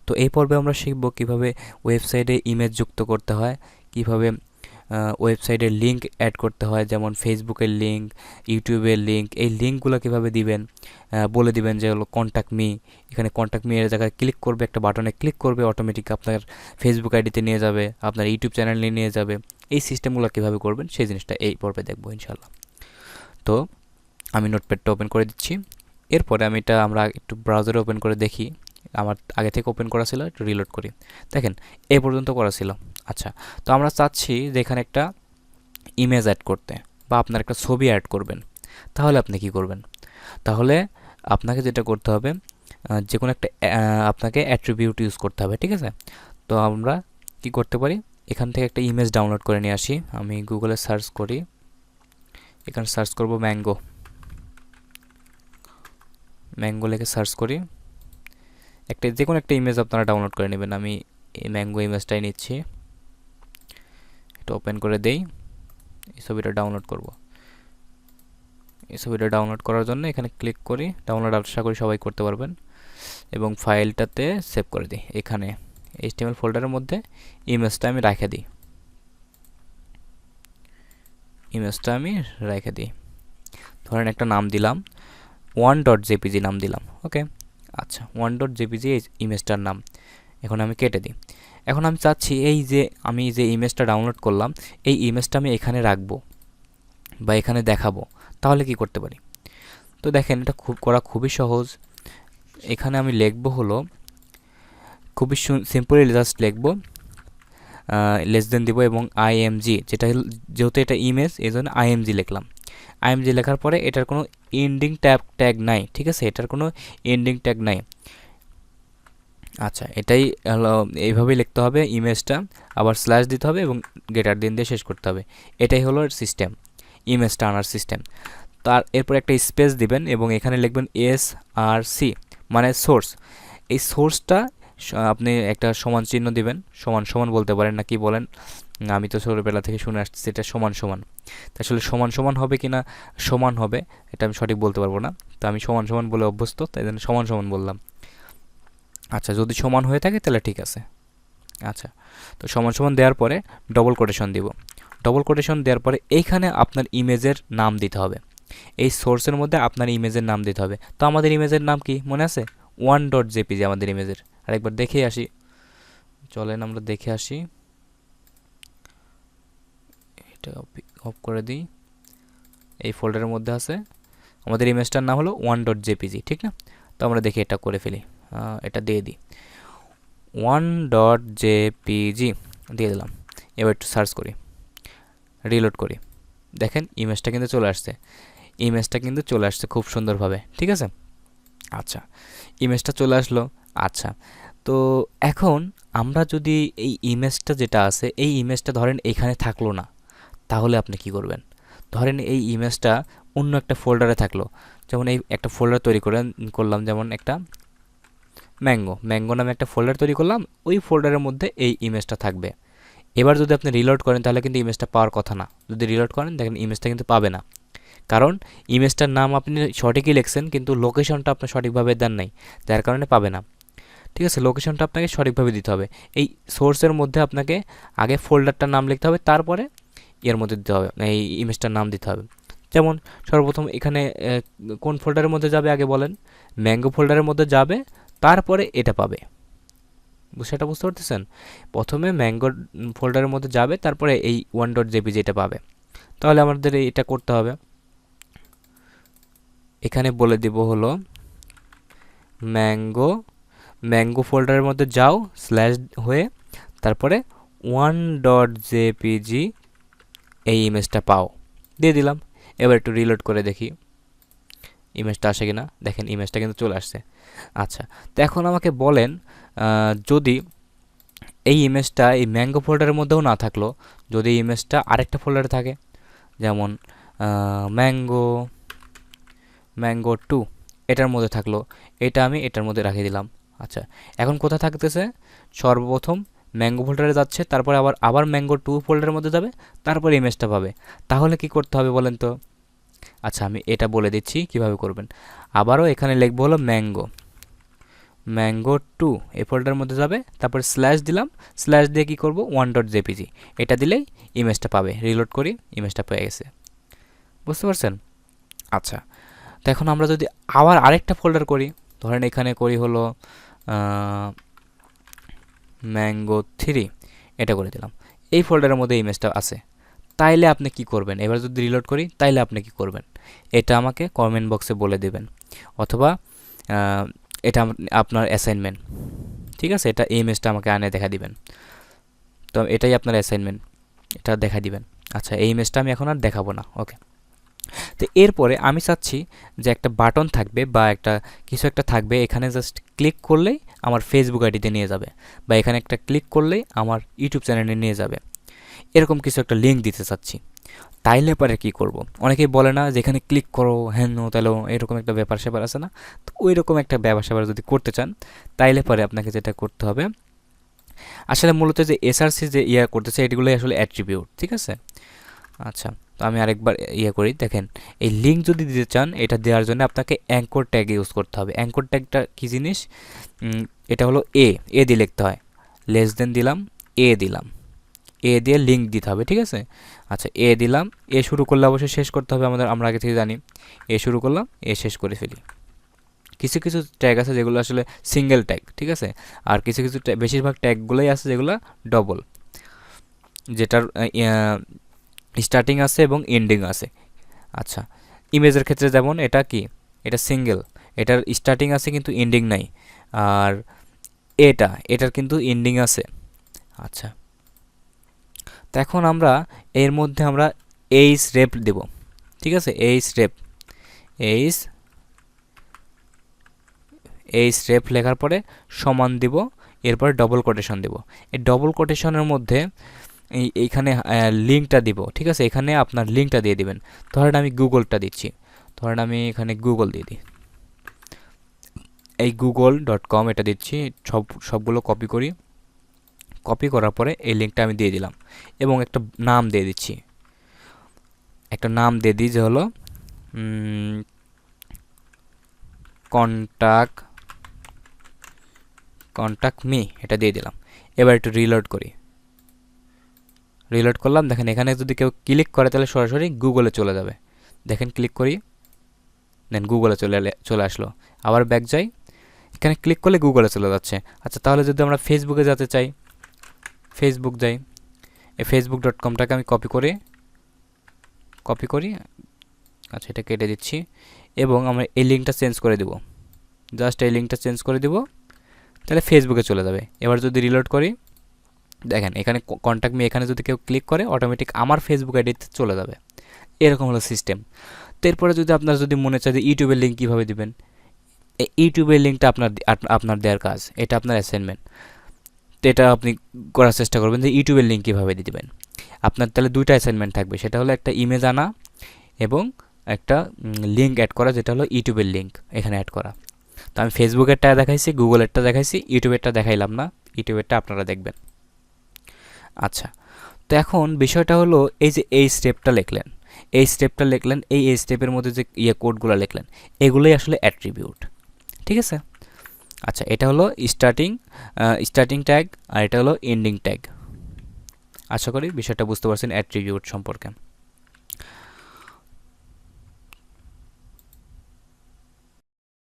তো এই পর্বে আমরা শিখব কিভাবে ওয়েবসাইটে ইমেজ যুক্ত করতে হয়, কিভাবে ওয়েবসাইটের লিঙ্ক অ্যাড করতে হয়, যেমন ফেসবুকের লিঙ্ক, ইউটিউবের লিঙ্ক। এই লিঙ্কগুলো কিভাবে দিবেন বলে দিবেন যে হলো কন্ট্যাক্ট মি। এখানে কন্ট্যাক্ট মি এর জায়গায় ক্লিক করবে, একটা বাটনে ক্লিক করবে, অটোমেটিক আপনার ফেসবুক আইডিতে নিয়ে যাবে, আপনার ইউটিউব চ্যানেলে নিয়ে যাবে। এই সিস্টেমগুলো কীভাবে করবেন সেই জিনিসটা এই পর্বে দেখবো ইনশাল্লাহ। তো আমি নোটপ্যাডটা ওপেন করে দিচ্ছি। এরপরে আমরা একটু ব্রাউজারে ওপেন করে দেখি। আমার আগে থেকে ওপেন করা ছিল, একটু রিলোড করি। দেখেন এই পর্যন্ত করা ছিল। আচ্ছা, তো আমরা চাচ্ছি যে এখানে একটা ইমেজ অ্যাড করতে, বা আপনার একটা ছবি অ্যাড করবেন। তাহলে আপনি কি করবেন? তাহলে আপনাকে যেটা করতে হবে, যে কোনো একটা আপনাকে অ্যাট্রিবিউট ইউজ করতে হবে, ঠিক আছে? তো আমরা কি করতে পারি, এখান থেকে একটা ইমেজ ডাউনলোড করে নিয়ে আসি। আমি গুগলে সার্চ করি, এখানে সার্চ করব ম্যাঙ্গো। ম্যাঙ্গো লিখে সার্চ করি, যে কোনো একটা ইমেজ আপনারা ডাউনলোড করে নেবেন। আমি এই ম্যাঙ্গো ইমেজটাই নিচ্ছি, এটা ওপেন করে দেই। এই ছবিটা ডাউনলোড করব। এই ছবিটা ডাউনলোড করার জন্য এখানে ক্লিক করি। ডাউনলোড আশা করি সবাই করতে পারবেন, এবং ফাইলটাতে সেভ করে দিই। এখানে HTML ফোল্ডারের মধ্যে ইমেজটা আমি রেখে দিই। ধরেন একটা নাম দিলাম, 1.jpg নাম দিলাম। ওকে, আচ্ছা, 1.jpg এই ইমেজটার নাম। এখন আমি কেটে দিই। এখন আমি চাচ্ছি আমি যে ইমেজটা ডাউনলোড করলাম, এই ইমেজটা আমি এখানে রাখবো বা এখানে দেখাবো। তাহলে কি করতে পারি? তো দেখেন, এটা খুবই সহজ। এখানে আমি লিখবো হলো, খুবই সিম্পলি জাস্ট লিখবো, লেস দেন দিব এবং img, যেহেতু এটা ইমেজ এই জন্য img লিখলাম। img লেখার পরে এটার কোনো এন্ডিং ট্যাগ নাই, ঠিক আছে? এটার কোনো এন্ডিং ট্যাগ নাই। আচ্ছা, এটাই হলো, এইভাবেই লিখতে হবে ইমেজটা, আবার স্ল্যাশ দিতে হবে এবং গ্রেটার দেন দিয়ে শেষ করতে হবে। এটাই হলো সিস্টেম, ইমেজটা আনার সিস্টেম। এরপর একটা স্পেস দিবেন এবং এখানে লিখবেন SRC, মানে সোর্স। এই সোর্সটা আপনি একটা সমান চিহ্ন দিবেন, সমান সমান বলতে পারেন না কি বলেন, আমি তো ছোটোবেলা থেকে শুনে আসছি এটা সমান সমান। আসলে সমান সমান হবে কি না সমান হবে এটা আমি সঠিক বলতে পারবো না, তো আমি সমান সমান বলে অভ্যস্ত, তাই জন্য সমান সমান বললাম। আচ্ছা, যদি সমান হয়ে থাকে তাহলে ঠিক আছে। আচ্ছা, তো সমান সমান দেওয়ার পরে ডবল কোটেশন দিব। ডবল কোটেশন দেওয়ার পরে এইখানে আপনার ইমেজের নাম দিতে হবে। এই সোর্সের মধ্যে আপনার ইমেজের নাম দিতে হবে। তো আমাদের ইমেজের নাম কি মনে আছে? 1.jpg আমাদের ইমেজের। আরেকবার দেখে আসি, চলেন আমরা দেখে আসি। এটা অফ করে দিই। এই ফোল্ডারের মধ্যে আছে, আমাদের ইমেজটার নাম হলো 1.jpg, ঠিক না? তো আমরা দেখি এটা করে ফেলি, এটা দিয়ে দিই, 1.jpg দিয়ে দিলাম। এবার একটু সার্চ করি, রিলোড করি। দেখেন ইমেজটা কিন্তু চলে আসছে খুব সুন্দরভাবে, ঠিক আছে? আচ্ছা, ইমেজটা চলে আসলো। আচ্ছা, তো এখন আমরা যদি এই ইমেজটা যেটা আছে, এই ইমেজটা ধরেন এখানে থাকলো না, তাহলে আপনি কি করবেন? ধরেন এই ইমেজটা অন্য একটা ফোল্ডারে থাকলো, যেমন এই একটা ফোল্ডার তৈরি করলাম, যেমন একটা ম্যাঙ্গো নামে একটা ফোল্ডার তৈরি করলাম, ওই ফোল্ডারের মধ্যে এই ইমেজটা থাকবে। এবার যদি আপনি রিলোড করেন তাহলে কিন্তু ইমেজটা পাওয়ার কথা না। যদি রিলোড করেন দেখেন ইমেজটা কিন্তু পাবে না, কারণ ইমেজটার নাম আপনি সঠিকই লিখছেন কিন্তু লোকেশনটা আপনি সঠিকভাবে দেন নাই, যার কারণে পাবে না। ঠিক আছে, লোকেশনটা আপনাকে সঠিকভাবে দিতে হবে। এই সোর্সের মধ্যে আপনাকে আগে ফোল্ডারটার নাম লিখতে হবে, তারপরে এর মধ্যে দিতে হবে, এই ইমেজটার নাম দিতে হবে। যেমন সর্বপ্রথম এখানে কোন ফোল্ডারের মধ্যে যাবে আগে বলেন? ম্যাঙ্গো ফোল্ডারের মধ্যে যাবে, তারপরে এটা পাবে। সেটা বুঝতে পারতেছেন? প্রথমে ম্যাঙ্গো ফোল্ডারের মধ্যে যাবে, তারপরে এই 1.jpg এটা পাবে। তাহলে আমাদের এটা করতে হবে। এখানে বলে দিব হলো ম্যাঙ্গো ফোল্ডারের মধ্যে যাও, স্ল্যাশ হয়ে তারপরে 1.jpg এই ইমেজটা পাও, দিয়ে দিলাম। এবার একটু রিলোড করে দেখি ইমেজটা আসে কিনা। দেখেন ইমেজটা কিন্তু চলে আসছে। আচ্ছা, তো এখন আমাকে বলেন, যদি এই ইমেজটা এই ম্যাঙ্গো ফোল্ডারের মধ্যেও না থাকলো, যদি ইমেজটা আরেকটা ফোল্ডারে থাকে, যেমন ম্যাঙ্গো 2 এটার মধ্যে থাকলো, এটা আমি এটার মধ্যে রাখিয়ে দিলাম। আচ্ছা, এখন কোথায় থাকতেছে? সর্বপ্রথম ম্যাঙ্গো ফোল্ডারে যাচ্ছে, তারপরে আবার ম্যাঙ্গো 2 ফোল্ডারের মধ্যে যাবে, তারপরে ইমেজটা পাবে। তাহলে কি করতে হবে বলেন তো? আচ্ছা, আমি এটা বলে দিচ্ছি কিভাবে করবেন। আবারও এখানে লিখবো হলো ম্যাঙ্গো 2 এই ফোল্ডারের মধ্যে যাবে, তারপর স্ল্যাশ দিলাম, স্ল্যাশ দিয়ে কী করব 1.jpg এটা দিলেই ইমেজটা পাবে। রিলোড করি, ইমেজটা পেয়ে গেছে। বুঝতে পারছেন? আচ্ছা, তো এখন আমরা যদি আবার আরেকটা ফোল্ডার করি, ধরেন এখানে করি হলো ম্যাঙ্গো 3 এটা করে দিলাম, এই ফোল্ডারের মধ্যে ইমেজটা আছে। তাইলে আপনি কি করবেন? এবার যদি রিলোড করি তাইলে আপনি কি করবেন এটা আমাকে কমেন্ট বক্সে বলে দেবেন, অথবা এটা আপনার অ্যাসাইনমেন্ট। ঠিক আছে, এটা এই ইমেজটা আমাকে আনে দেখা দিবেন। তো এটাই আপনার অ্যাসাইনমেন্ট, এটা দেখা দিবেন। আচ্ছা, এই ইমেজটা আমি এখন আর দেখাবো না। ওকে, তো এরপরে আমি চাচ্ছি যে একটা বাটন থাকবে বা একটা কিছু একটা থাকবে, এখানে জাস্ট ক্লিক করলেই আমার ফেসবুক আইডিতে নিয়ে যাবে, বা এখানে একটা ক্লিক করলেই আমার ইউটিউব চ্যানেলে নিয়ে যাবে। এরকম কিছু একটা লিঙ্ক দিতে চাচ্ছি। তাইলে পরে কী করব? অনেকেই বলে না যেখানে ক্লিক করো হ্যান তাহলে এরকম একটা ব্যাপার স্যাপার আছে না? তো ওই রকম একটা ব্যাপার স্যাপার যদি করতে চান তাইলে পরে আপনাকে যেটা করতে হবে, আসলে মূলত যে এসআরসি যে করতেছে এগুলোই আসলে অ্যাট্রিবিউট। ঠিক আছে, আচ্ছা, তো আমি আরেকবার করি। দেখেন, এই লিঙ্ক যদি দিতে চান এটা দেওয়ার জন্য আপনাকে অ্যাঙ্কর ট্যাগ ইউজ করতে হবে। অ্যাঙ্কর ট্যাগটা কী জিনিস? এটা হলো এ দিয়ে লিখতে হয়। লেস দেন দিলাম, দিলাম, দিয়ে লিঙ্ক দিতে হবে। ঠিক আছে, আচ্ছা, দিলাম, শুরু করলে অবশ্যই শেষ করতে হবে আমরা আগে থেকে জানি। শুরু করলাম, শেষ করে ফেলি। কিছু কিছু ট্যাগ আছে যেগুলো আসলে সিঙ্গেল ট্যাগ। ঠিক আছে, আর কিছু কিছু বেশিরভাগ ট্যাগগুলোই আছে যেগুলো ডবল, যেটার স্টার্টিং আছে এবং এন্ডিং আছে। আচ্ছা, ইমেজের ক্ষেত্রে যেমন এটা কি, এটা সিঙ্গেল, এটার স্টার্টিং আছে কিন্তু এন্ডিং নাই। আর এটার কিন্তু এন্ডিং আছে। আচ্ছা, তো এখন আমরা এর মধ্যে আমরা এইচ রেপ দেব। ঠিক আছে, এইচ রেপ লেখার পরে সমান দিব, এরপর ডবল কোটেশন দেব। এই ডবল কোটেশনের মধ্যে এইখানে লিঙ্কটা দিব। ঠিক আছে, এখানে আপনার লিঙ্কটা দিয়ে দিবেন। ধরেন আমি গুগলটা দিচ্ছি, ধরেন আমি এখানে গুগল দিয়ে দিই, এই google.com এটা দিচ্ছি। সবগুলো কপি করি, কপি করার পরে এই লিঙ্কটা আমি দিয়ে দিলাম এবং একটা নাম দিয়ে দিচ্ছি। একটা নাম দিয়ে দিই যে হলো কন্ট্যাক্ট মি, এটা দিয়ে দিলাম। এবার একটু রিলোড করি, রিলোড করলাম। দেখেন এখানে যদি কেউ ক্লিক করে তাহলে সরাসরি গুগলে চলে যাবে। দেখেন ক্লিক করি, দেন গুগলে চলে আসলো। আবার ব্যাক যাই, এখানে ক্লিক করলে গুগলে চলে যাচ্ছে। আচ্ছা, তাহলে যদি আমরা ফেসবুকে যেতে চাই, ফেসবুক যাই, এই facebook.comটাকে আমি কপি করি। আচ্ছা, এটা কেটে দিচ্ছি এবং আমরা এই লিঙ্কটা চেঞ্জ করে দেব। জাস্ট এই লিঙ্কটা চেঞ্জ করে দেব, তাহলে ফেসবুকে চলে যাবে। এবার যদি রিলোড করি, দেখেন এখানে কন্ট্যাক্ট মি, এখানে যদি কেউ ক্লিক করে অটোমেটিক আমার ফেসবুক আইডিতে চলে যাবে। এরকম হলো সিস্টেম। তো এরপরে যদি আপনার যদি মনে চায় যে ইউটিউবের লিঙ্ক কীভাবে দিবেন, এই ইউটিউবের লিঙ্কটা আপনার দেওয়ার কাজ, এটা আপনার অ্যাসাইনমেন্ট। তো এটা আপনি করার চেষ্টা করবেন যে ইউটিউবের লিঙ্ক কীভাবে দিবেন। আপনার তাহলে দুইটা অ্যাসাইনমেন্ট থাকবে, সেটা হলো একটা ইমেজ আনা এবং একটা লিঙ্ক অ্যাড করা, যেটা হলো ইউটিউবের লিঙ্ক এখানে অ্যাড করা। তো আমি ফেসবুকেরটা দেখাইছি, গুগলেরটা দেখাইছি, ইউটিউবেরটা দেখাইলাম না। ইউটিউবেরটা আপনারা দেখবেন। আচ্ছা, তো এখন বিষয়টা হলো এই যে এই স্টেপটা লিখলেন, এই স্টেপের মধ্যে যে কোডগুলো লিখলেন, এগুলোই আসলে অ্যাট্রিবিউট। ঠিক আছে, আচ্ছা, এটা হলো স্টার্টিং ট্যাগ আর এটা হলো এন্ডিং ট্যাগ। আশা করি বিষয়টা বুঝতে পারছেন অ্যাট্রিবিউট সম্পর্কে।